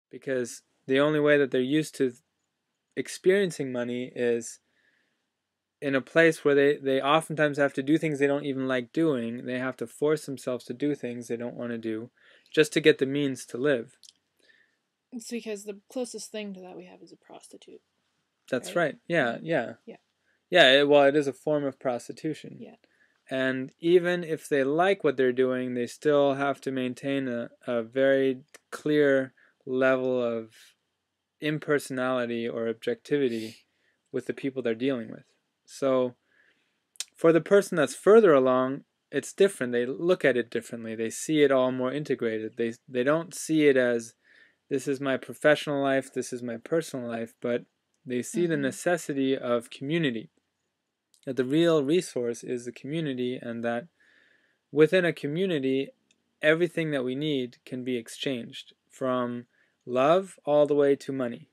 because the only way that they're used to experiencing money is in a place where they oftentimes have to do things they don't even like doing. They have to force themselves to do things they don't want to do just to get the means to live. It's because the closest thing to that we have is a prostitute. That's right. Yeah. Well, it is a form of prostitution. Yeah. And even if they like what they're doing, they still have to maintain a very clear level of impersonality or objectivity with the people they're dealing with. So for the person that's further along, it's different. They look at it differently. They see it all more integrated. They don't see it as, this is my professional life, this is my personal life, but they see the necessity of community. That the real resource is the community, and that within a community, everything that we need can be exchanged, from love all the way to money.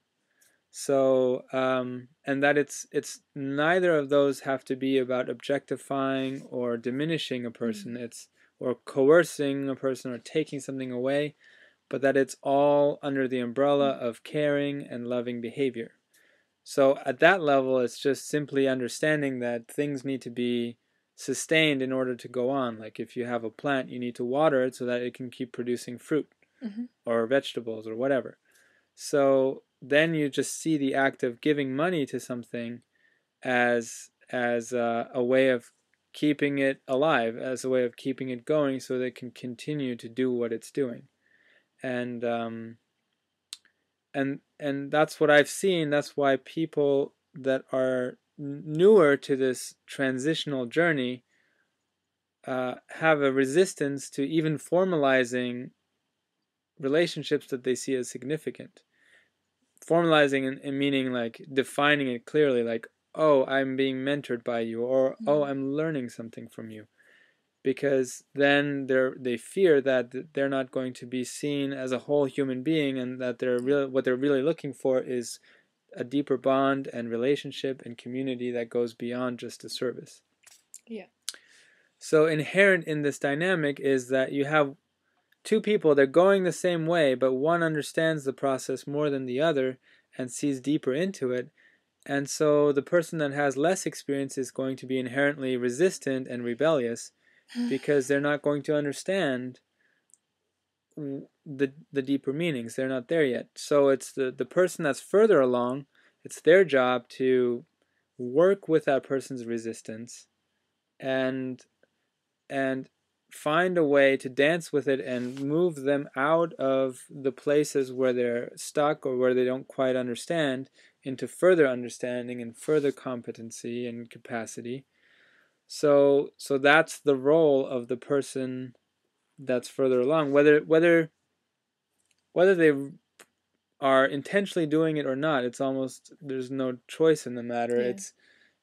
So, and that it's neither of those have to be about objectifying or diminishing a person. It's or coercing a person or taking something away, but that it's all under the umbrella of caring and loving behavior. So at that level, it's just simply understanding that things need to be sustained in order to go on. Like if you have a plant, you need to water it so that it can keep producing fruit or vegetables or whatever. So then you just see the act of giving money to something as a way of keeping it alive, as a way of keeping it going, so that it can continue to do what it's doing. And that's what I've seen. That's why people that are newer to this transitional journey have a resistance to even formalizing relationships that they see as significant. Formalizing in meaning like defining it clearly, like, oh, I'm being mentored by you, or oh, I'm learning something from you. Because then they fear that they're not going to be seen as a whole human being, and that what they're really looking for is a deeper bond and relationship and community that goes beyond just a service. Yeah. So inherent in this dynamic is that you have two people, they're going the same way, but one understands the process more than the other and sees deeper into it. And so the person that has less experience is going to be inherently resistant and rebellious, because they're not going to understand the deeper meanings. They're not there yet. So it's the person that's further along, it's their job to work with that person's resistance and find a way to dance with it and move them out of the places where they're stuck or where they don't quite understand, into further understanding and further competency and capacity. So that's the role of the person that's further along, whether they are intentionally doing it or not. It's almost, there's no choice in the matter. Yeah. It's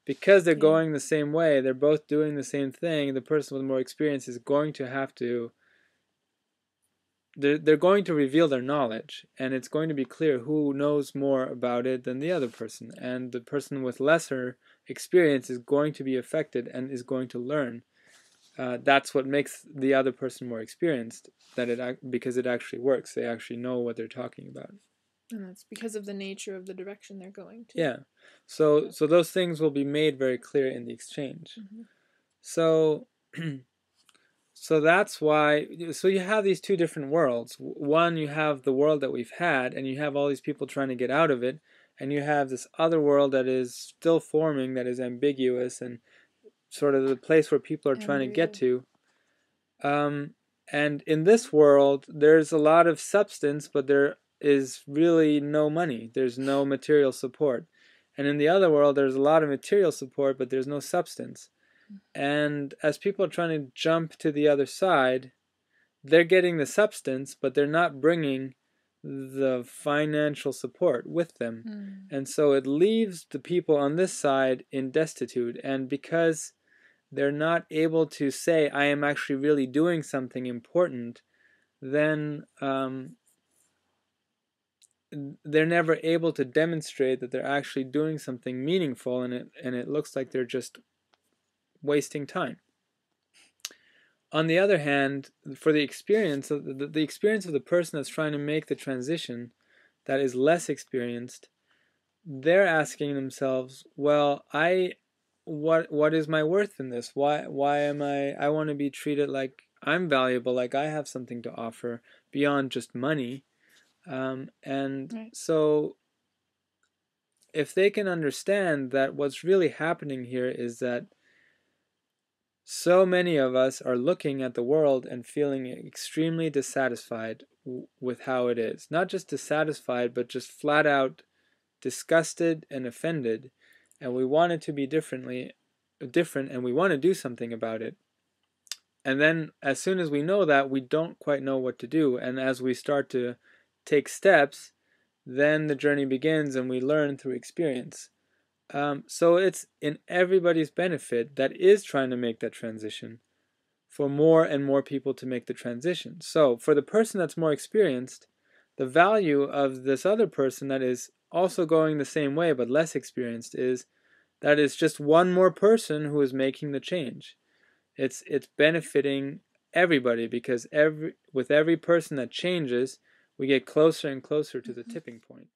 because they're going the same way, they're both doing the same thing. The person with more experience is going to have to, they're going to reveal their knowledge, and it's going to be clear who knows more about it than the other person. And the person with lesser experience is going to be affected and is going to learn. That's what makes the other person more experienced, because it actually works. They actually know what they're talking about. And that's because of the nature of the direction they're going to. Yeah. So those things will be made very clear in the exchange. So so that's why, so you have these two different worlds. One, you have the world that we've had, and you have all these people trying to get out of it, and you have this other world that is still forming, that is ambiguous, and sort of the place where people are trying to get to. And in this world, there's a lot of substance, but there is really no money. There's no material support. And in the other world, there's a lot of material support, but there's no substance. And as people are trying to jump to the other side, they're getting the substance, but they're not bringing the financial support with them. And so it leaves the people on this side in destitute. And because they're not able to say, I am actually really doing something important, then they're never able to demonstrate that they're actually doing something meaningful, and it looks like they're just wasting time. On the other hand, for the experience of the experience of the person that's trying to make the transition, that is less experienced, they're asking themselves, well, what is my worth in this? Why am I want to be treated like I'm valuable, like I have something to offer beyond just money. And Right. so if they can understand that what's really happening here is that so many of us are looking at the world and feeling extremely dissatisfied with how it is. Not just dissatisfied, but just flat out disgusted and offended, and we want it to be different, and we want to do something about it. And then as soon as we know that, we don't quite know what to do, and as we start to take steps, then the journey begins and we learn through experience. So it's in everybody's benefit that is trying to make that transition, for more and more people to make the transition. So for the person that's more experienced, the value of this other person that is also going the same way but less experienced is that it's just one more person who is making the change. It's benefiting everybody, because with every person that changes, we get closer and closer to the tipping point.